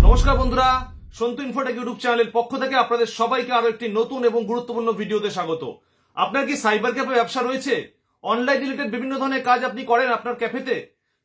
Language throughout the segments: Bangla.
নমস্কার বন্ধুরা, সন্তু ইনফোটেক ইউটিউব চ্যানেলের পক্ষ থেকে আপনাদের সবাইকে আরো একটি নতুন এবং গুরুত্বপূর্ণ ভিডিওতে স্বাগত। আপনার কি সাইবার ক্যাফে ব্যবসা রয়েছে? অনলাইন রিলেটেড বিভিন্ন ধরনের কাজ আপনি করেন আপনার ক্যাফেতে?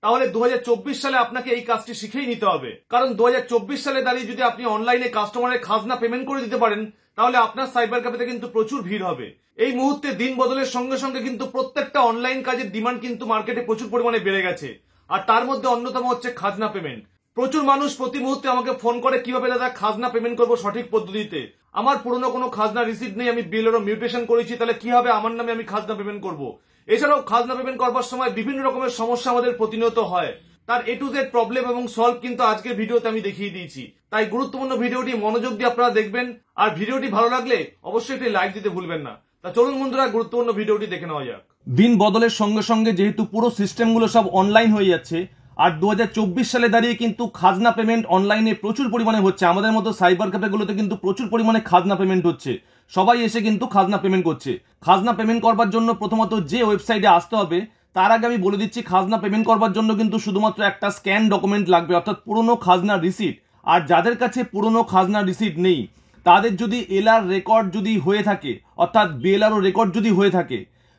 তাহলে 2024 সালে আপনাকে এই কাজটি শিখেই নিতে হবে। কারণ 2024 সালে দাঁড়িয়ে যদি আপনি অনলাইনে কাস্টমারের খাজনা পেমেন্ট করে দিতে পারেন, তাহলে আপনার সাইবার ক্যাফেতে কিন্তু প্রচুর ভিড় হবে। এই মুহূর্তে দিন বদলের সঙ্গে সঙ্গে কিন্তু প্রত্যেকটা অনলাইন কাজের ডিমান্ড কিন্তু মার্কেটে প্রচুর পরিমাণে বেড়ে গেছে। আর তার মধ্যে অন্যতম হচ্ছে খাজনা পেমেন্ট। প্রচুর মানুষ প্রতি মুহূর্তে আমাকে ফোন করে কিভাবে দাদা খাজনা পেমেন্ট করবো সঠিক পদ্ধতিতে। আমার পুরনো কোনো খাজনা রিসিপ্ট নেই, আমি বিলেরও মিউটেশন করেছি, তাহলে কিভাবে আমার নামে আমি খাজনা পেমেন্ট করব। এছাড়াও খাজনা পেমেন্ট করবার সময় বিভিন্ন রকমের সমস্যা আমাদের প্রতিনিয়ত হয়। তার A to Z প্রবলেম এবং সলভ কিন্তু আজকের ভিডিওতে আমি দেখিয়ে দিয়েছি। তাই গুরুত্বপূর্ণ ভিডিওটি মনোযোগ দিয়ে আপনারা দেখবেন। আর ভিডিওটি ভালো লাগলে অবশ্যই একটি লাইক দিতে ভুলবেন না। তা চলুন বন্ধুরা, গুরুত্বপূর্ণ ভিডিওটি দেখে নেওয়া যাক। দিন বদলের সঙ্গে সঙ্গে যেহেতু পুরো সিস্টেমগুলো সব অনলাইন হয়ে যাচ্ছে, আর 2024 সালে দাঁড়িয়ে কিন্তু খাজনা পেমেন্ট অনলাইনে প্রচুর পরিমাণে হচ্ছে। আমাদের মতো সাইবার ক্যাফেগুলোতে কিন্তু প্রচুর পরিমাণে খাজনা পেমেন্ট হচ্ছে। সবাই এসে কিন্তু খাজনা পেমেন্ট করছে। খাজনা পেমেন্ট করবার জন্য প্রথমত যে ওয়েবসাইটে আসতে হবে, তার আগে আমি বলে দিচ্ছি খাজনা পেমেন্ট করবার জন্য কিন্তু শুধুমাত্র একটা স্ক্যান ডকুমেন্ট লাগবে, অর্থাৎ পুরনো খাজনা রিসিট। আর যাদের কাছে পুরনো খাজনা রিসিট নেই, তাদের যদি এলআর রেকর্ড যদি হয়ে থাকে, অর্থাৎ বিএলআরও রেকর্ড যদি হয়ে থাকে,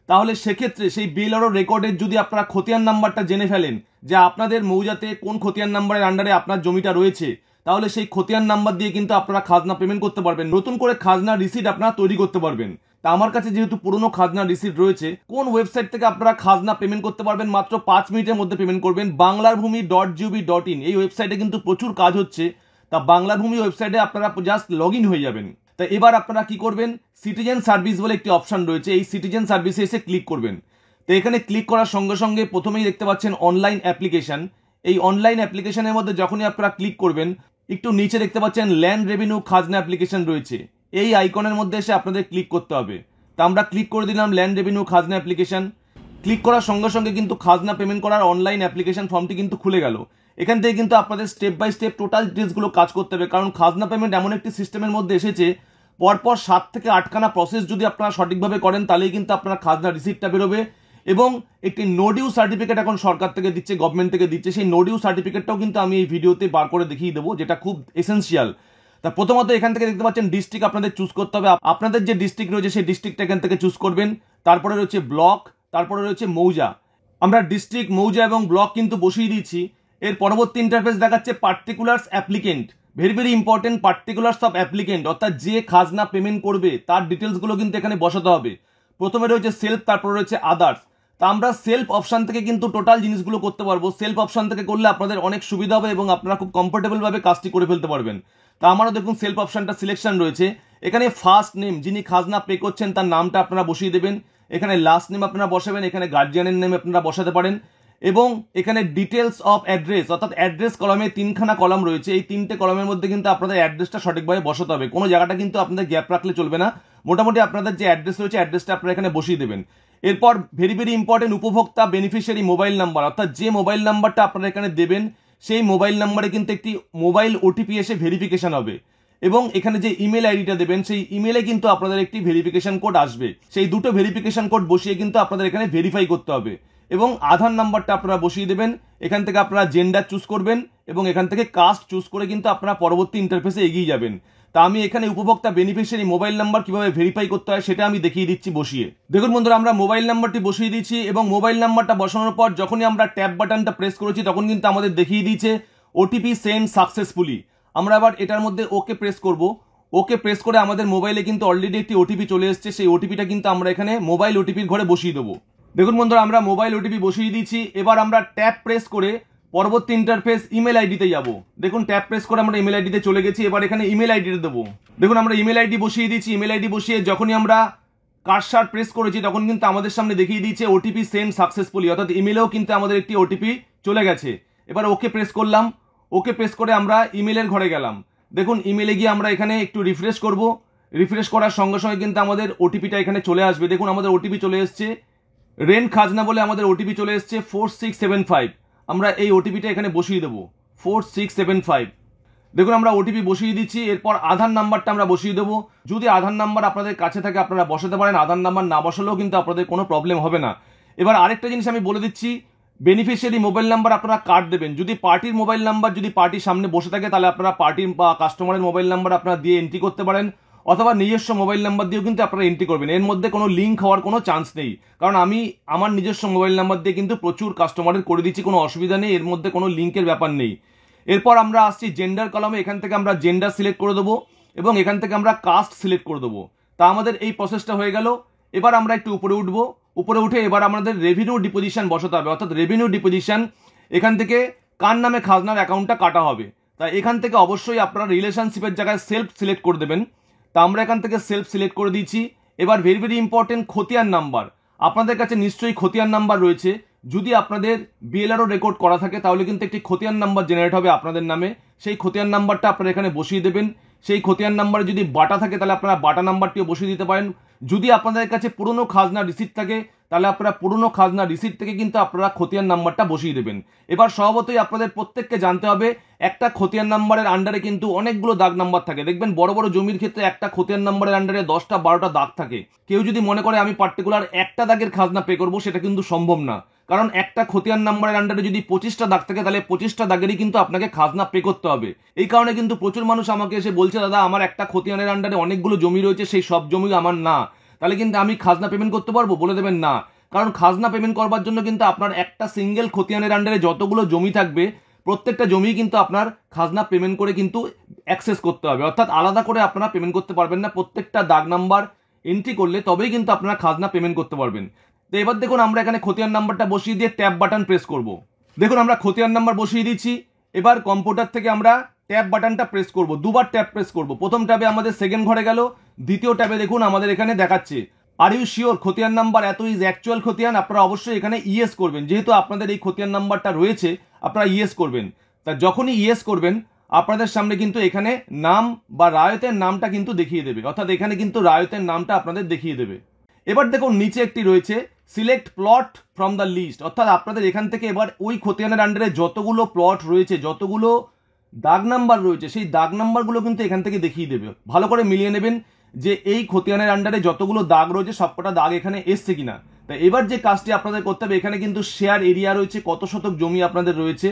তাহলে সেক্ষেত্রে সেই বিএলআরও রেকর্ডের যদি আপনারা খতিয়ান নাম্বারটা জেনে ফেলেন যে আপনাদের মৌজাতে কোন খতিয়ান নাম্বারের আন্ডারে আপনার জমিটা রয়েছে, তাহলে সেই খতিয়ান নাম্বার দিয়ে কিন্তু আপনারা খাজনা পেমেন্ট করতে পারবেন। নতুন করে খাজনা রিসিট আপনারা তৈরি করতে পারবেন। তা আমার কাছে যেহেতু পুরনো খাজনা রিসিট রয়েছে, কোন ওয়েবসাইট থেকে আপনারা খাজনা পেমেন্ট করতে পারবেন? মাত্র 5 মিনিটের মধ্যে পেমেন্ট করবেন। banglarbhumi.gov.in এই ওয়েবসাইটে কিন্তু প্রচুর কাজ হচ্ছে। তা বাংলার ভূমি ওয়েবসাইটে আপনারা জাস্ট লগ ইন হয়ে যাবেন। তা এবার আপনারা কি করবেন, সিটিজেন সার্ভিস বলে একটি অপশন রয়েছে, এই সিটিজেন সার্ভিসে এসে ক্লিক করবেন। তো এখানে ক্লিক করার সঙ্গে সঙ্গে প্রথমেই দেখতে পাচ্ছেন অনলাইন অ্যাপ্লিকেশন। এই অনলাইন অ্যাপ্লিকেশনের মধ্যে যখনই আপনারা ক্লিক করবেন, একটু নিচে দেখতে পাচ্ছেন ল্যান্ড রেভিনিউ খাজনা অ্যাপ্লিকেশন রয়েছে। এই আইকনের মধ্যে এসে আপনাদের ক্লিক করতে হবে। তা আমরা ক্লিক করে দিলাম ল্যান্ড রেভিনিউ খাজনা অ্যাপ্লিকেশন। ক্লিক করার সঙ্গে সঙ্গে কিন্তু খাজনা পেমেন্ট করার অনলাইন অ্যাপ্লিকেশন ফর্মটি কিন্তু খুলে গেল। এখান থেকে কিন্তু আপনাদের স্টেপ বাই স্টেপ টোটাল ডিটেলসগুলো কাজ করতে হবে। কারণ খাজনা পেমেন্ট এমন একটি সিস্টেমের মধ্যে এসেছে, পরপর 7 থেকে 8খানা প্রসেস যদি আপনারা সঠিকভাবে করেন, তাহলেই কিন্তু আপনারা খাজনা রিসিপ্টটা বেরোবে। এবং একটি নো ডিউ সার্টিফিকেট এখন সরকার থেকে দিচ্ছে, গভর্নমেন্ট থেকে দিচ্ছে। সেই নো ডিউ সার্টিফিকেটটাও কিন্তু আমি এই ভিডিওতে বার করে দেখিয়ে দেবো, যেটা খুব এসেন্সিয়াল। তা প্রথমত এখান থেকে দেখতে পাচ্ছেন ডিস্ট্রিক্ট আপনাদের চুজ করতে হবে। আপনাদের যে ডিস্ট্রিক্ট রয়েছে সেই ডিস্ট্রিক্টটা এখান থেকে চুজ করবেন। তারপরে রয়েছে ব্লক, তারপরে রয়েছে মৌজা। আমরা ডিস্ট্রিক্ট, মৌজা এবং ব্লক কিন্তু বসিয়ে দিয়েছি। এর পরবর্তী ইন্টারফেস দেখাচ্ছে particulars applicant. Very very important, particulars of applicant, অর্থাৎ যে খাজনা পেমেন্ট করবে তার ডিটেলসগুলো কিন্তু এখানে বসাতে হবে। প্রথমে রয়েছে সেলফ, তারপরে রয়েছে আদার্স। তা আমরা সেলফ অপশন থেকে কিন্তু টোটাল জিনিসগুলো করতে পারবো। সেলফ অপশন থেকে করলে আপনাদের অনেক সুবিধা হবে এবং আপনারা খুব কমফোর্টেবল ভাবে কাজটি করে ফেলতে পারবেন। তা আমারও দেখুন সেলফ অপশনটা সিলেকশন রয়েছে। এখানে ফার্স্ট নেম, যিনি খাজনা পে করছেন তার নামটা আপনারা বসিয়ে দেবেন। এখানে লাস্ট নেম আপনারা বসাবেন। এখানে গার্জিয়ানের নেম আপনারা বসাতে পারেন। এবং এখানে ডিটেলস অফ অ্যাড্রেস, অর্থাৎ অ্যাড্রেস কলামে 3খানা কলাম রয়েছে। এই 3টে কলামের মধ্যে কিন্তু আপনাদের অ্যাড্রেসটা সঠিকভাবে বসাতে হবে। কোনো জায়গাটা কিন্তু আপনাদের গ্যাপ রাখলে চলবে না। মোটামুটি আপনাদের যে অ্যাড্রেস রয়েছে অ্যাড্রেসটা আপনারা এখানে বসিয়ে দেবেন। এরপর ভেরি ভেরি ইম্পর্টেন্ট, উপভোক্তা বেনিফিশিয়ারি মোবাইল নাম্বার, অর্থাৎ যে মোবাইল নাম্বারটা আপনারা এখানে দেবেন সেই মোবাইল নাম্বারে কিন্তু একটি মোবাইল ওটিপি এসে ভেরিফিকেশন হবে। এবং এখানে যে ইমেল আইডিটা দেবেন সেই ইমেলে কিন্তু আপনাদের একটি ভেরিফিকেশন কোড আসবে। সেই দুটো ভেরিফিকেশন কোড বসিয়ে কিন্তু আপনাদের এখানে ভেরিফাই করতে হবে। এবং আধার নাম্বারটা আপনারা বসিয়ে দেবেন। এখান থেকে আপনারা জেন্ডার চুজ করবেন এবং এখান থেকে কাস্ট চুজ করে কিন্তু আপনারা পরবর্তী ইন্টারফেসে এগিয়ে যাবেন। তা আমি এখানে উপভোক্তা বেনিফিশিয়ারি মোবাইল নাম্বার কিভাবে ভেরিফাই করতে হয় সেটা আমি দেখিয়ে দিচ্ছি বসিয়ে। দেখুন বন্ধুরা, আমরা মোবাইল নাম্বারটি বসিয়ে দিয়েছি এবং মোবাইল নাম্বারটা বসানোর পর যখনই আমরা ট্যাব বাটনটা প্রেস করেছি তখন কিন্তু আমাদের দেখিয়ে দিয়েছে ওটিপি সেন্ড সাকসেসফুলি। আমরা আবার এটার মধ্যে ওকে প্রেস করব। ওকে প্রেস করে আমাদের মোবাইলে কিন্তু অলরেডি একটি ওটিপি চলে এসেছে। সেই ওটিপিটা কিন্তু আমরা এখানে মোবাইল ওটিপির ঘরে বসিয়ে দেবো। দেখুন বন্ধুরা, আমরা মোবাইল ওটিপি বসিয়ে দিয়েছি। এবার আমরা ট্যাব প্রেস করে পরবর্তী ইন্টারফেস ইমেল আইডিতে যাব। দেখুন ট্যাব প্রেস করে আমরা ইমেল আইডিতে চলে গেছি। এবার এখানে ইমেল আইডিতে দেবো। দেখুন আমরা ইমেল আইডি বসিয়ে দিয়েছি। ইমেল আইডি বসিয়ে যখনই আমরা কার্সার প্রেস করেছি তখন কিন্তু আমাদের সামনে দেখিয়ে দিয়েছে ওটিপি সেন্ড সাকসেসফুলি, অর্থাৎ ইমেলেও কিন্তু আমাদের একটি ওটিপি চলে গেছে। এবার ওকে প্রেস করলাম। ওকে প্রেস করে আমরা ইমেলের ঘরে গেলাম। দেখুন ইমেলে গিয়ে আমরা এখানে একটু রিফ্রেশ করব। রিফ্রেশ করার সঙ্গে সঙ্গে কিন্তু আমাদের ওটিপিটা এখানে চলে আসবে। দেখুন আমাদের ওটিপি চলে এসছে, রেন্ট খাজনা বলে আমাদের ওটিপি চলে এসছে 4675। আমরা এই ওটিপিটা এখানে বসিয়ে দেবো 4675। দেখুন আমরা ওটিপি বসিয়ে দিচ্ছি। এরপর আধার নাম্বারটা আমরা বসিয়ে দেবো। যদি আধার নাম্বার আপনাদের কাছে থাকে আপনারা বসাতে পারেন, আধার নাম্বার না বসালেও কিন্তু আপনাদের কোনো প্রবলেম হবে না। এবার আরেকটা জিনিস আমি বলে দিচ্ছি, বেনিফিশিয়ারি মোবাইল নাম্বার আপনারা কার্ড দেবেন। যদি পার্টির মোবাইল নাম্বার যদি পার্টির সামনে বসে থাকে তাহলে আপনারা পার্টির বা কাস্টমারের মোবাইল নাম্বার আপনারা দিয়ে এন্ট্রি করতে পারেন, অথবা নিজস্ব মোবাইল নাম্বার দিয়েও কিন্তু আপনারা এন্ট্রি করবেন। এর মধ্যে কোনো লিঙ্ক হওয়ার কোনো চান্স নেই, কারণ আমি আমার নিজস্ব মোবাইল নাম্বার দিয়ে কিন্তু প্রচুর কাস্টমারের করে দিচ্ছি, কোনো অসুবিধা নেই, এর মধ্যে কোনো লিঙ্কের ব্যাপার নেই। এরপর আমরা আসছি জেন্ডার কলামে। এখান থেকে আমরা জেন্ডার সিলেক্ট করে দেবো এবং এখান থেকে আমরা কাস্ট সিলেক্ট করে দেবো। তা আমাদের এই প্রসেসটা হয়ে গেল। এবার আমরা একটু উপরে উঠবো, উপরে উঠে এবার আমাদের রেভিনিউ ডিপোজিশন বসাতে হবে, অর্থাৎ রেভিনিউ ডিপোজিশন এখান থেকে কার নামে খাজনার অ্যাকাউন্টটা কাটা হবে। তাই এখান থেকে অবশ্যই আপনারা রিলেশনশিপের জায়গায় সেলফ সিলেক্ট করে দেবেন। তা আমরা এখান থেকে সেলফ সিলেক্ট করে দিয়েছি। এবার ভেরি ভেরি ইম্পর্টেন্ট খতিয়ান নাম্বার। আপনাদের কাছে নিশ্চয়ই খতিয়ান নাম্বার রয়েছে। যদি আপনাদের বিএলআরও রেকর্ড করা থাকে তাহলে কিন্তু একটি খতিয়ান নাম্বার জেনারেট হবে আপনাদের নামে। সেই খতিয়ান নাম্বারটা আপনারা এখানে বসিয়ে দেবেন। সেই খতিয়ান নাম্বারে যদি বাটা থাকে তাহলে আপনারা বাটা নাম্বারটিও বসিয়ে দিতে পারেন। যদি আপনাদের কাছে পুরনো খাজনা রিসিট থাকে তাহলে আপনারা পুরনো খাজনা রিসিট থেকে কিন্তু আপনারা খতিয়ান নাম্বারটা বসিয়ে দেবেন। এবার স্বভাবতই আপনাদের প্রত্যেককে জানতে হবে একটা খতিয়ান নাম্বারের আন্ডারে কিন্তু অনেকগুলো দাগ নাম্বার থাকে। দেখবেন বড় বড় জমির ক্ষেত্রে একটা খতিয়ান নাম্বারের আন্ডারে 10টা 12টা দাগ থাকে। কেউ যদি মনে করে আমি পার্টিকুলার একটা দাগের খাজনা পে করবো, সেটা কিন্তু সম্ভব না, কারণ একটা খতিয়ান নাম্বারের আন্ডারে যদি 25টা দাগ থাকে তাহলে 25টা দাগেরই কিন্তু আপনাকে খাজনা পে করতে হবে। এই কারণে কিন্তু প্রচুর মানুষ আমাকে এসে বলছে, দাদা আমার একটা খতিয়ানের আন্ডারে অনেকগুলো জমি রয়েছে, সেই সব জমি আমার না, তাহলে কিন্তু আমি খাজনা পেমেন্ট করতে পারবো? বলে দেবেন না, কারণ খাজনা পেমেন্ট করবার জন্য কিন্তু আপনার একটা সিঙ্গেল খতিয়ানের আন্ডারে যতগুলো জমি থাকবে প্রত্যেকটা জমি কিন্তু আপনার খাজনা পেমেন্ট করে কিন্তু অ্যাক্সেস করতে হবে, অর্থাৎ আলাদা করে আপনারা পেমেন্ট করতে পারবেন না। প্রত্যেকটা দাগ নাম্বার এন্ট্রি করলে তবেই কিন্তু আপনারা খাজনা পেমেন্ট করতে পারবেন। তো এবার দেখুন আমরা এখানে খতিয়ান নাম্বারটা বসিয়ে দিয়ে ট্যাব বাটন প্রেস করব। দেখুন আমরা খতিয়ান নাম্বার বসিয়ে দিচ্ছি। এবার কম্পিউটার থেকে আমরা ট্যাব বাটনটা প্রেস করব, দুবার ট্যাব প্রেস করব। প্রথম ট্যাবে আমাদের সেকেন্ড ঘরে গেল, দ্বিতীয় ট্যাবে দেখুন আমাদের এখানে দেখাচ্ছে আর ইউ শিওর খতিয়ান নাম্বার এত ইজ অ্যাকচুয়াল খতিয়ান। আপনারা অবশ্যই এখানে ইয়েস করবেন, যেহেতু আপনাদের এই খতিয়ান নাম্বারটা রয়েছে আপনারা ইয়েস করবেন। তা যখনই ইয়েস করবেন আপনাদের সামনে কিন্তু এখানে নাম বা রায়তের নামটা কিন্তু দেখিয়ে দেবে, অর্থাৎ এখানে কিন্তু রায়তের নামটা আপনাদের দেখিয়ে দেবে। এবার দেখুন নিচে একটি রয়েছে select plot from the list, অর্থাৎ আপনাদের এখান থেকে এবার ওই খতিয়ানের আন্ডারে যতগুলো প্লট রয়েছে, যতগুলো দাগ নাম্বার রয়েছে, সেই দাগ নাম্বারগুলো কিন্তু এখান থেকে দেখিয়ে দেবে। ভালো করে মিলিয়ে নেবেন যে এই খতিয়ানের আন্ডারে যতগুলো দাগ রয়েছে সবকটা দাগ এখানে এসছে কিনা। তা এবার যে কাজটি আপনাদের করতে হবে, এখানে কিন্তু শেয়ার এরিয়া রয়েছে, কত শতক জমি আপনাদের রয়েছে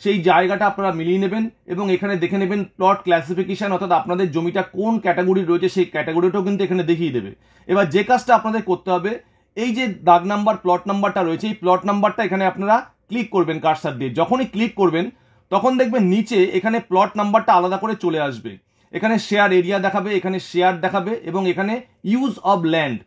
সেই জায়গাটা আপনারা মিলিয়ে নেবেন এবং এখানে দেখে নেবেন প্লট ক্লাসিফিকেশন, অর্থাৎ আপনাদের জমিটা কোন ক্যাটাগরি রয়েছে সেই ক্যাটাগরিটাও কিন্তু এখানে দেখিয়ে দেবে। এবার যে কাজটা আপনাদের করতে হবে, এই যে দাগ নাম্বার প্লট নাম্বারটা রয়েছে এই প্লট নাম্বারটা এখানে আপনারা ক্লিক করবেন কার্সার দিয়ে। যখনই ক্লিক করবেন তখন দেখবেন নিচে এখানে প্লট নাম্বারটা আলাদা করে চলে আসবে। এখানে শেয়ার এরিয়া দেখাবে, এখানে শেয়ার দেখাবে এবং এখানে ইউজ অফ ল্যান্ড।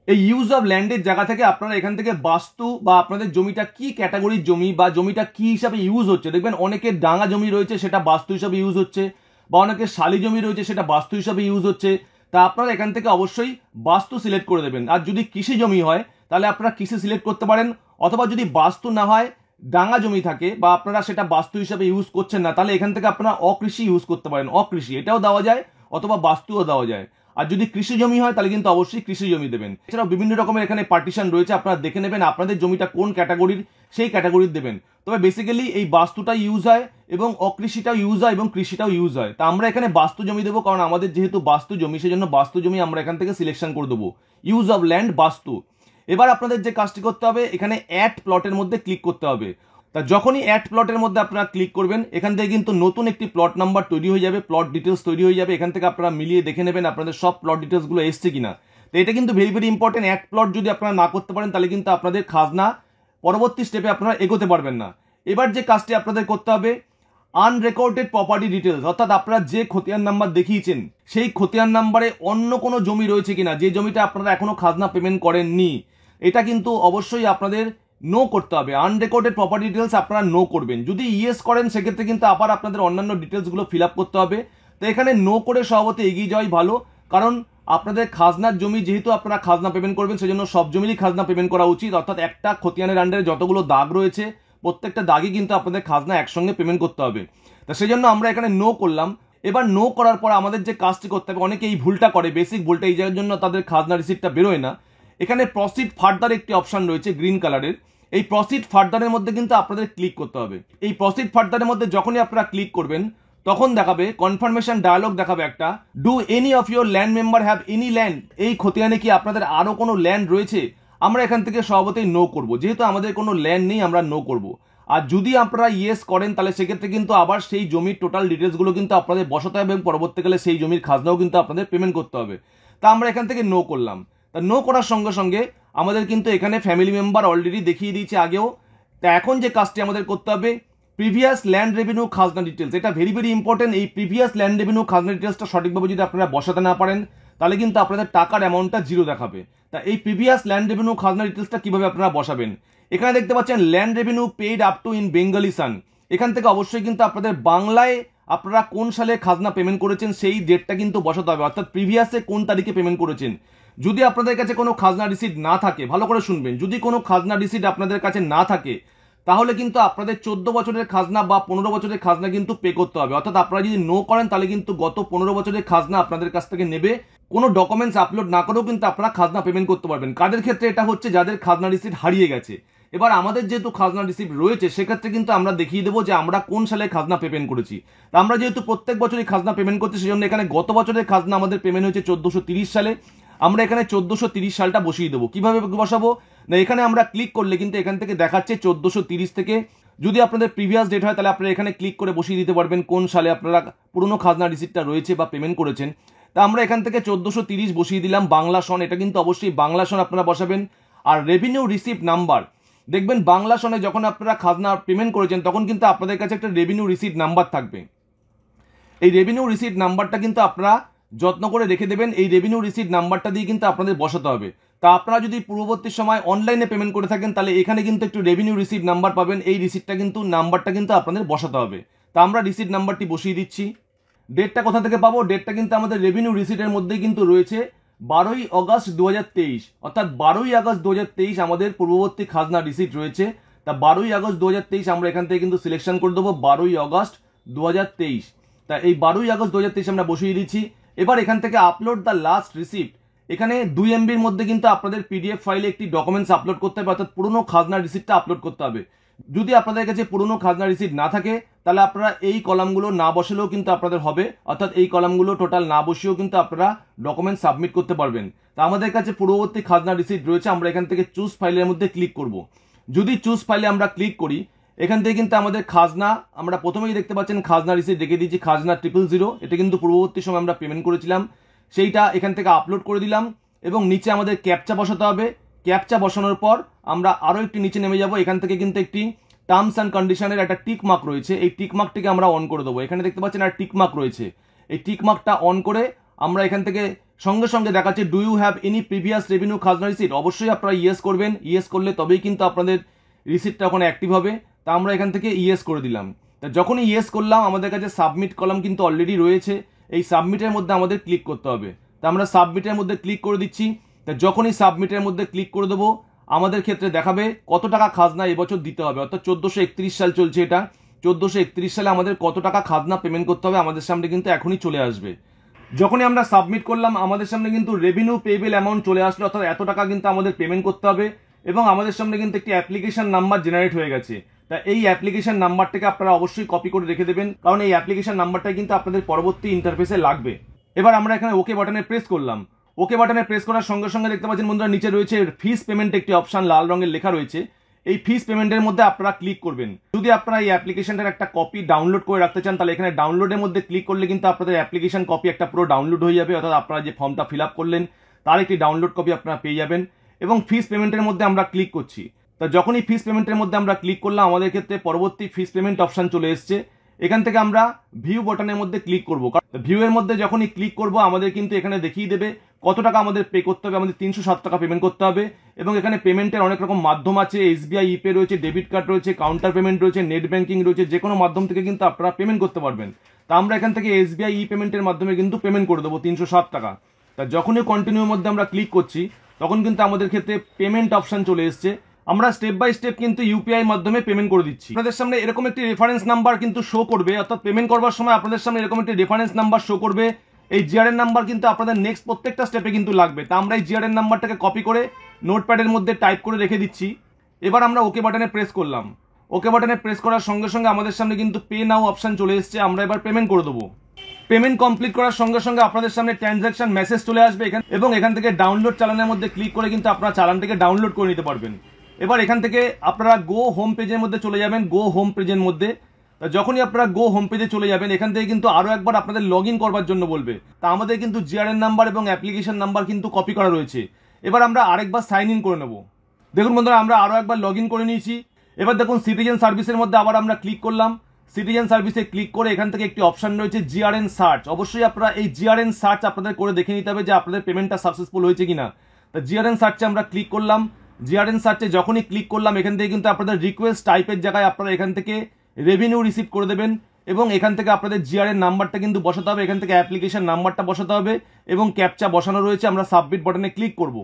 এই ইউজ অফ ল্যান্ডের জায়গা থেকে আপনারা এখান থেকে বাস্তু বা আপনাদের জমিটা কি ক্যাটাগরির জমি বা জমিটা কি হিসাবে ইউজ হচ্ছে, দেখবেন অনেকের ডাঙা জমি রয়েছে সেটা বাস্তু হিসাবে ইউজ হচ্ছে, বা অনেকের শালি জমি রয়েছে সেটা বাস্তু হিসাবে ইউজ হচ্ছে। তা আপনারা এখান থেকে অবশ্যই বাস্তু সিলেক্ট করে দেবেন। আর যদি কৃষি জমি হয় তাহলে আপনারা কৃষি সিলেক্ট করতে পারেন, অথবা যদি বাস্তু না হয় ডাঙা জমি থাকে বা আপনারা সেটা বাস্তু হিসাবে ইউজ করছেন না তাহলে এখান থেকে আপনারা অকৃষি ইউজ করতে পারেন, অকৃষি এটাও দেওয়া যায় অথবা বাস্তুও দেওয়া যায়। আর যদি কৃষি জমি হয় তাহলে কিন্তু অবশ্যই কৃষি জমি দেবেন। এছাড়াও বিভিন্ন রকমের এখানে পার্টিশন রয়েছে, আপনারা দেখে নেবেন আপনাদের জমিটা কোন ক্যাটাগরির সেই ক্যাটাগরির দেবেন। তবে বেসিক্যালি এই বাস্তুটা ইউজ হয় এবং অকৃষিটাও ইউজ হয় এবং কৃষিটাও ইউজ হয়। তা আমরা এখানে বাস্তু জমি দেবো, কারণ আমাদের যেহেতু বাস্তু জমি সেজন্য বাস্তু জমি আমরা এখান থেকে সিলেকশন করে দেবো, ইউজ অফ ল্যান্ড বাস্তু। এবার আপনাদের যে কাজটি করতে হবে এখানে অ্যাড প্লটের মধ্যে ক্লিক করতে হবে। তা যখনই অ্যাড প্লটের মধ্যে আপনারা ক্লিক করবেন এখান থেকে কিন্তু নতুন একটি প্লট নাম্বার তৈরি হয়ে যাবে, প্লট ডিটেলস তৈরি হয়ে যাবে। এখান থেকে আপনারা মিলিয়ে দেখে নেবেন আপনাদের সব প্লট ডিটেলসগুলো এসছে কিনা। তো এটা কিন্তু very very important. Add plot যদি আপনারা না করতে পারেন তাহলে কিন্তু আপনাদের খাজনা পরবর্তী স্টেপে আপনারা এগোতে পারবেন না। এবার যে কাজটি আপনাদের করতে হবে আনরেকর্ডেড প্রপার্টি ডিটেলস, অর্থাৎ আপনারা যে খতিয়ান নাম্বার দেখিয়েছেন সেই খতিয়ান নাম্বারে অন্য কোনো জমি রয়েছে কিনা, যে জমিটা আপনারা এখনো খাজনা পেমেন্ট করেননি, এটা কিন্তু অবশ্যই আপনাদের নো করতে হবে। আনরেকর্ডেড প্রপার্টি ডিটেলস আপনারা নো করবেন। যদি ইয়েস করেন সেক্ষেত্রে কিন্তু আবার আপনাদের অন্যান্য ডিটেলসগুলো ফিল আপ করতে হবে। তো এখানে নো করে স্বভাবতই এগিয়ে যাওয়াই ভালো, কারণ আপনাদের খাজনার জমি যেহেতু আপনারা খাজনা পেমেন্ট করবেন সেজন্য সব জমিরই খাজনা পেমেন্ট করা উচিত, অর্থাৎ একটা খতিয়ানের আন্ডারে যতগুলো দাগ রয়েছে প্রত্যেকটা দাগই কিন্তু আপনাদের খাজনা একসঙ্গে পেমেন্ট করতে হবে। তো সেই জন্য আমরা এখানে নো করলাম। এবার নো করার পর আমাদের যে কাজটি করতে হবে, অনেকে এই ভুলটা করে, বেসিক ভুলটা, এই জায়গার জন্য তাদের খাজনা রিসিপ্টটা বেরোয় না। এখানে প্রসিড ফার্দার একটি অপশন রয়েছে গ্রিন কালারের, এই প্রসিড ফার্দারের মধ্যে কিন্তু আপনাদের ক্লিক করতে হবে। এই প্রসিড ফার্দারের মধ্যে যখনই আপনারা ক্লিক করবেন তখন দেখাবে কনফার্মেশন ডায়ালগ দেখাবে একটা, do any of your land member have any land, এই খতিয়ানে কি আপনাদের আরো কোনো ল্যান্ড রয়েছে। আমরা এখান থেকে স্বভাবতই নো করব, যেহেতু আমাদের কোনো ল্যান্ড নেই আমরা নো করব। আর যদি আপনারা ইয়েস করেন তাহলে সেক্ষেত্রে কিন্তু আবার সেই জমির টোটাল ডিটেলসগুলো কিন্তু আপনাদের বসাতে হবে এবং পরবর্তীকালে সেই জমির খাজনাও কিন্তু আপনাদের পেমেন্ট করতে হবে। তা আমরা এখান থেকে নো করলাম। তা নো করার সঙ্গে সঙ্গে আমাদের কিন্তু এখানে ফ্যামিলি মেম্বার অলরেডি দেখিয়ে দিয়েছে আগেও। তা এখন যে কাজটি আমাদের করতে হবে, প্রিভিয়াস ল্যান্ড রেভিনিউ খাজনা ডিটেলস, এটা ভেরি ভেরি ইম্পর্টেন্ট। এই প্রিভিয়াস ল্যান্ড রেভিনিউ খাজনা ডিটেলসটা সঠিকভাবে যদি আপনারা বসাতে না পারেন তাহলে কিন্তু আপনাদের টাকার অ্যামাউন্টটা জিরো দেখাবে। তা এই প্রিভিয়াস ল্যান্ড রেভিনিউ খাজনা ডিটেলসটা কিভাবে আপনারা বসাবেন, এখানে দেখতে পাচ্ছেন land revenue paid up to in Bengali সান। এখান থেকে অবশ্যই কিন্তু আপনাদের বাংলায় আপনারা কোন সালে খাজনা পেমেন্ট করেছেন সেই ডেটটা কিন্তু বসাতে হবে, অর্থাৎ প্রিভিয়াসে কোন তারিখে পেমেন্ট করেছেন। যদি আপনাদের কাছে কোনো খাজনা রিসিট না থাকে, ভালো করে শুনবেন, যদি কোনো খাজনা রিসিট আপনাদের কাছে না থাকে তাহলে কিন্তু আপনাদের 14 বছরের খাজনা বা 15 বছরের খাজনা কিন্তু পে করতে হবে। অর্থাৎ আপনারা যদি নো করেন তাহলে কিন্তু গত 15 বছরের খাজনা আপনাদের কাছ থেকে নেবে। কোনো ডকুমেন্টস আপলোড না করেও কিন্তু আপনারা খাজনা পেমেন্ট করতে পারবেন। কাদের ক্ষেত্রে এটা হচ্ছে, যাদের খাজনা রিসিট হারিয়ে গেছে। এবার আমাদের যেহেতু খাজনা রিসিপ্ট রয়েছে সেক্ষেত্রে কিন্তু আমরা দেখিয়ে দেবো যে আমরা কোন সালে খাজনা পেমেন্ট করেছি। তা আমরা যেহেতু প্রত্যেক বছরই খাজনা পেমেন্ট করছি সেজন্য এখানে গত বছরের খাজনা আমাদের পেমেন্ট হয়েছে 1430 সালে। আমরা এখানে 1430 সালটা বসিয়ে দেবো। কিভাবে বসাবো না, এখানে আমরা ক্লিক করলে কিন্তু এখান থেকে দেখাচ্ছে 1430 থেকে। যদি আপনাদের প্রিভিয়াস ডেট হয় তাহলে আপনারা এখানে ক্লিক করে বসিয়ে দিতে পারবেন কোন সালে আপনারা পুরনো খাজনা রিসিপ্টটা রয়েছে বা পেমেন্ট করেছেন। তা আমরা এখান থেকে 1430 বসিয়ে দিলাম বাংলা সন। এটা কিন্তু অবশ্যই বাংলা সন আপনারা বসাবেন। আর রেভিনিউ রিসিপ্ট নাম্বার, দেখবেন বাংলা সনে যখন আপনারা খাজনা পেমেন্ট করেছেন তখন কিন্তু আপনাদের কাছে একটা রেভিনিউ রিসিপ্ট নাম্বার থাকবে। এই রেভিনিউ রিসিপ্ট নাম্বারটা কিন্তু আপনারা যত্ন করে রেখে দেবেন। এই রেভিনিউ রিসিপ্ট নাম্বারটা দিয়ে কিন্তু আপনাদের বসাতে হবে। তা আপনারা যদি পূর্ববর্তী সময় অনলাইনে পেমেন্ট করে থাকেন তাহলে এখানে কিন্তু একটু রেভিনিউ রিসিপ্ট নাম্বার পাবেন। এই রিসিপ্টটা কিন্তু নাম্বারটা কিন্তু আপনাদের বসাতে হবে। তা আমরা রিসিপ্ট নাম্বারটি বসিয়ে দিচ্ছি। ডেটটা কোথা থেকে পাবো, ডেটটা কিন্তু আমাদের রেভিনিউ রিসিপ্টের মধ্যেই কিন্তু রয়েছে 12ই আগস্ট 2023, অর্থাৎ 12ই আগস্ট 2023 আমাদের পূর্ববর্তী খাজনা রিসিপ্ট রয়েছে। তা 12ই আগস্ট 2023 আমরা এখান থেকে কিন্তু সিলেকশন করে দেবো 12ই আগস্ট 2023। তা এই 12ই আগস্ট 2023 আমরা বসিয়ে দিচ্ছি। এবার এখান থেকে আপলোড দ্য লাস্ট রিসিপ্ট, এখানে 2 MBর মধ্যে কিন্তু আপনাদের পিডিএফ ফাইলে একটি ডকুমেন্টস আপলোড করতে হবে, অর্থাৎ পুরনো খাজনা রিসিপ্টটা আপলোড করতে হবে। যদি আপনাদের কাছে পুরনো খাজনা রিসিপ্ট না থাকে তাহলে আপনারা এই কলামগুলো না বসালেও কিন্তু আপনাদের হবে, অর্থাৎ এই কলামগুলো টোটাল না বসিয়েও কিন্তু আপনারা ডকুমেন্ট সাবমিট করতে পারবেন। তা আমাদের কাছে পূর্ববর্তী খাজনা রিসিপ্ট রয়েছে, আমরা এখান থেকে চুজ ফাইলের মধ্যে ক্লিক করব। যদি চুজ ফাইলে আমরা ক্লিক করি এখান থেকে কিন্তু আমাদের খাজনা, আমরা প্রথমেই দেখতে পাচ্ছেন খাজনা রিসিপ্ট রেখে দিয়েছি খাজনা 000, এটা কিন্তু পূর্ববর্তী সময় আমরা পেমেন্ট করেছিলাম, সেইটা এখান থেকে আপলোড করে দিলাম। এবং নিচে আমাদের ক্যাপচা বসাতে হবে। ক্যাপচা বসানোর পর আমরা আরো একটি নিচে নেমে যাব। এখান থেকে কিন্তু একটি টার্মস অ্যান্ড কন্ডিশনের একটা টিক মার্ক রয়েছে, এই টিক মার্কটিকে আমরা অন করে দেবো। এখানে দেখতে পাচ্ছেন আর টিক মার্ক রয়েছে, এই টিক মার্কটা অন করে আমরা এখান থেকে সঙ্গে সঙ্গে দেখাচ্ছে do you have any previous revenue খাজনা রিসিপ্ট। অবশ্যই আপনারা ইয়েস করবেন, ইয়েস করলে তবেই কিন্তু আপনাদের রিসিপ্টটা ওখানে অ্যাক্টিভ হবে। তা আমরা এখান থেকে ইয়েস করে দিলাম। তা যখনই ইয়েস করলাম আমাদের কাছে সাবমিট কলাম কিন্তু অলরেডি রয়েছে, এই সাবমিটের মধ্যে আমাদের ক্লিক করতে হবে। তা আমরা সাবমিটের মধ্যে ক্লিক করে দিচ্ছি। তা যখনই সাবমিটের মধ্যে ক্লিক করে দেবো আমাদের ক্ষেত্রে দেখাবে কত টাকা খাজনা এবছর দিতে হবে, অর্থাৎ 1431 সাল চলছে এটা। 1431 সালে আমাদের কত টাকা খাজনা পেমেন্ট করতে হবে আমাদের সামনে কিন্তু এখনই চলে আসবে। যখনই আমরা সাবমিট করলাম আমাদের সামনে কিন্তু রেভিনিউ পেয়েবল অ্যামাউন্ট চলে আসলো, অর্থাৎ এত টাকা কিন্তু আমাদের পেমেন্ট করতে হবে। এবং আমাদের সামনে কিন্তু একটি অ্যাপ্লিকেশন নাম্বার জেনারেট হয়ে গেছে। তা এই অ্যাপ্লিকেশন নাম্বারটাকে আপনারা অবশ্যই কপি করে রেখে দেবেন, কারণ এই অ্যাপ্লিকেশন নাম্বারটাই কিন্তু আপনাদের পরবর্তী ইন্টারফেসে লাগবে। এবার আমরা এখানে ওকে বাটনে প্রেস করলাম। ওকে বাটনে প্রেস করার সঙ্গে সঙ্গে দেখতে পাচ্ছেন বন্ধুরা নিচে রয়েছে ফিস পেমেন্ট, একটি অপশন লাল রঙের লেখা রয়েছে। এই ফিস পেমেন্টের মধ্যে আপনারা ক্লিক করবেন। যদি আপনারা এই অ্যাপ্লিকেশনটার একটা কপি ডাউনলোড করে রাখতে চান তাহলে এখানে ডাউনলোডের মধ্যে ক্লিক করলে কিন্তু আপনাদের অ্যাপ্লিকেশন কপি একটা পুরো ডাউনলোড হয়ে যাবে, অর্থাৎ আপনারা যে ফর্মটা ফিল আপ করলেন তার একটি ডাউনলোড কপি আপনারা পেয়ে যাবেন। এবং ফিস পেমেন্টের মধ্যে আমরা ক্লিক করছি। তা যখনই ফিস পেমেন্টের মধ্যে আমরা ক্লিক করলাম আমাদের ক্ষেত্রে পরবর্তী ফিস পেমেন্ট অপশন চলে এসছে। এখান থেকে আমরা ভিউ বাটনের মধ্যে ক্লিক করবো। ভিউ এর মধ্যে যখনই ক্লিক করবো আমাদের কিন্তু এখানে দেখিয়ে দেবে কত টাকা আমাদের পে করতে হবে। আমাদের 307 টাকা পেমেন্ট করতে হবে। এবং এখানে পেমেন্টের অনেক রকম মাধ্যম আছে, SBI ইপে রয়েছে, ডেবিট কার্ড রয়েছে, কাউন্টার পেমেন্ট রয়েছে, নেট ব্যাংকিং রয়েছে, যে কোনো মাধ্যম থেকে কিন্তু আপনারা পেমেন্ট করতে পারবেন। তা আমরা এখান থেকে SBI ই পেমেন্টের মাধ্যমে কিন্তু পেমেন্ট করে দেবো 307 টাকা। তা যখনই কন্টিনিউর মধ্যে আমরা ক্লিক করছি তখন কিন্তু আমাদের ক্ষেত্রে পেমেন্ট অপশন চলে এসছে। আমরা স্টেপ বাই স্টেপ কিন্তু ইউপিআই মাধ্যমে পেমেন্ট করে দিচ্ছি। আপনাদের সামনে এরকম একটি রেফারেন্স নাম্বার কিন্তু শো করবে, অর্থাৎ পেমেন্ট করবার সময় আপনাদের সামনে এরকম একটি রেফারেন্স নাম্বার শো করবে। এই জিআরএন নাম্বার কিন্তু আপনাদের নেক্সট প্রত্যেকটা স্টেপে কিন্তু লাগবে। তা আমরা এই জিআরএন নাম্বারটাকে কপি করে নোটপ্যাডের মধ্যে টাইপ করে রেখে দিচ্ছি। এবার আমরা ওকে বাটনে প্রেস করলাম। ওকে বাটনে প্রেস করার সঙ্গে সঙ্গে আমাদের সামনে কিন্তু পে নাও অপশন চলে এসছে। আমরা এবার পেমেন্ট করে দেবো। পেমেন্ট কমপ্লিট করার সঙ্গে সঙ্গে আপনাদের সামনে ট্রানজাকশন মেসেজ চলে আসবে এবং এখান থেকে ডাউনলোড চালানের মধ্যে ক্লিক করে কিন্তু আপনারা চালানটাকে ডাউনলোড করে নিতে পারবেন। এবার এখান থেকে আপনারা গো হোম পেজের মধ্যে চলে যাবেন। গো হোম পেজের মধ্যে যখনই আপনারা গো হোম পেজে চলে যাবেন, এখান থেকে কিন্তু আরো একবার আপনাদের লগ ইন করবার জন্য বলবে। তা আমাদের কিন্তু জিআরএন নাম্বার এবং অ্যাপ্লিকেশন নাম্বার কিন্তু কপি করা রয়েছে। এবার আমরা আরেকবার সাইন ইন করে নেব। দেখুন বন্ধুরা, আমরা আরো একবার লগ ইন করে নিয়েছি। এবার দেখুন সিটিজেন সার্ভিসের মধ্যে আবার আমরা ক্লিক করলাম। সিটিজেন সার্ভিসে ক্লিক করে এখান থেকে একটি অপশন রয়েছে জিআরএন সার্চ। অবশ্যই আপনারা এই জিআরএন সার্চ আপনাদের করে দেখে নিতে হবে যে আপনাদের পেমেন্টটা সাকসেসফুল হয়েছে কিনা। তা জিআরএন সার্চে আমরা ক্লিক করলাম। জিআরএন সার্চে যখনই ক্লিক করলাম, এখান থেকে কিন্তু আপনাদের রিকোয়েস্ট টাইপের জায়গায় আপনারা এখান থেকে রেভিনিউ রিসিভ করে দেবেন এবং এখান থেকে আপনাদের জিআরএন নাম্বারটা কিন্তু বসাতে হবে। এখান থেকে অ্যাপ্লিকেশন নাম্বারটা বসাতে হবে এবং ক্যাপচা বসানো রয়েছে। আমরা সাবমিট বাটনে ক্লিক করব।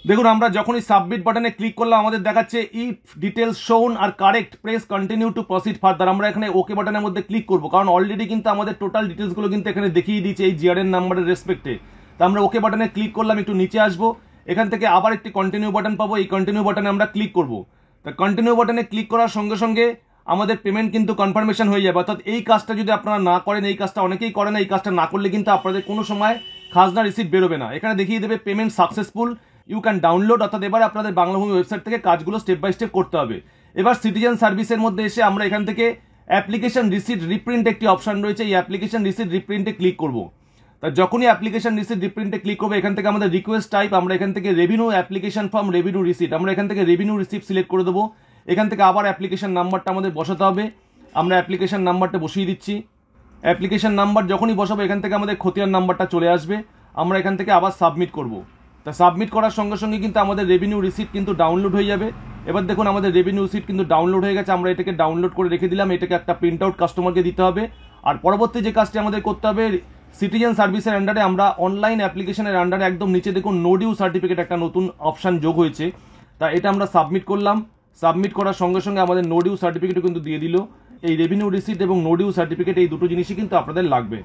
দেখুন, আমরা যখনই সাবমিট বাটনে ক্লিক করলাম আমাদের দেখাচ্ছে if details shown are correct press continue to proceed further. আমরা এখানে ওকে বাটনের মধ্যে ক্লিক করব, কারণ অলরেডি কিন্তু আমাদের টোটাল ডিটেলসগুলো কিন্তু এখানে দেখিয়ে দিয়েছে এই জিআরএন নাম্বারের রেসপেক্টে। তো আমরা ওকে বাটনে ক্লিক করলাম, একটু নিচে আসবো, এখান থেকে আবার একটি কন্টিনিউ বাটন পাবো। এই কন্টিনিউ বাটনে আমরা ক্লিক করব। তা কন্টিনিউ বাটনে ক্লিক করার সঙ্গে সঙ্গে আমাদের পেমেন্ট কিন্তু কনফার্মেশন হয়ে যাবে। অর্থাৎ এই কাজটা যদি আপনারা না করেন, এই কাজটা অনেকেই করেন, এই কাজটা না করলে কিন্তু আপনাদের কোনো সময় খাজনা রিসিপ্ট বেরোবে না। এখানে দেখিয়ে দেবে payment successful, you can download. অর্থাৎ এবার আপনাদের বাংলাভূমি ওয়েবসাইট থেকে কাজগুলো স্টেপ বাই স্টেপ করতে হবে। এবার সিটিজেন সার্ভিসের মধ্যে এসে আমরা এখান থেকে অ্যাপ্লিকেশন রিসিট রিপ্রিন্ট একটি অপশন রয়েছে, এই অ্যাপ্লিকেশন রিসিট রিপ্রিন্টে ক্লিক করব। তা যখনই অ্যাপ্লিকেশন রিসিট রিপ্রিন্টে ক্লিক করবো, এখান থেকে আমাদের রিকোয়েস্ট টাইপ, আমরা এখান থেকে revenue application form revenue receipt, আমরা এখান থেকে রেভিনিউ রিসিপ্ট সিলেক্ট করে দেবো। এখান থেকে আবার অ্যাপ্লিকেশন নাম্বারটা আমাদের বসাতে হবে। আমরা অ্যাপ্লিকেশন নাম্বারটা বসিয়ে দিচ্ছি। অ্যাপ্লিকেশন নাম্বার যখনই বসাবো, এখান থেকে আমাদের খতিয়ান নাম্বারটা চলে আসবে। আমরা এখান থেকে আবার সাবমিট করব। তা সাবমিট করার সঙ্গে সঙ্গে কিন্তু আমাদের রেভিনিউ রিসিট কিন্তু ডাউনলোড হয়ে যাবে। এবার দেখুন আমাদের রেভিনিউ রিসিট কিন্তু ডাউনলোড হয়ে গেছে। আমরা এটাকে ডাউনলোড করে রেখে দিলাম। এটাকে একটা প্রিন্ট আউট কাস্টমারকে দিতে হবে। আর পরবর্তী যে কাজটি আমাদের করতে হবে, সিটিজেন সার্ভিসের আন্ডারে আমরা অনলাইন অ্যাপ্লিকেশনের আন্ডারে একদম নিচে দেখুন নো ডিউ সার্টিফিকেট একটা নতুন অপশন যোগ হয়েছে। তা এটা আমরা সাবমিট করলাম। সাবমিট করার সঙ্গে সঙ্গে আমাদের নো ডিউ সার্টিফিকেটও কিন্তু দিয়ে দিল। এই রেভিনিউ রিসিট এবং নো ডিউ সার্টিফিকেট এই দুটো জিনিসই কিন্তু আপনাদের লাগবে।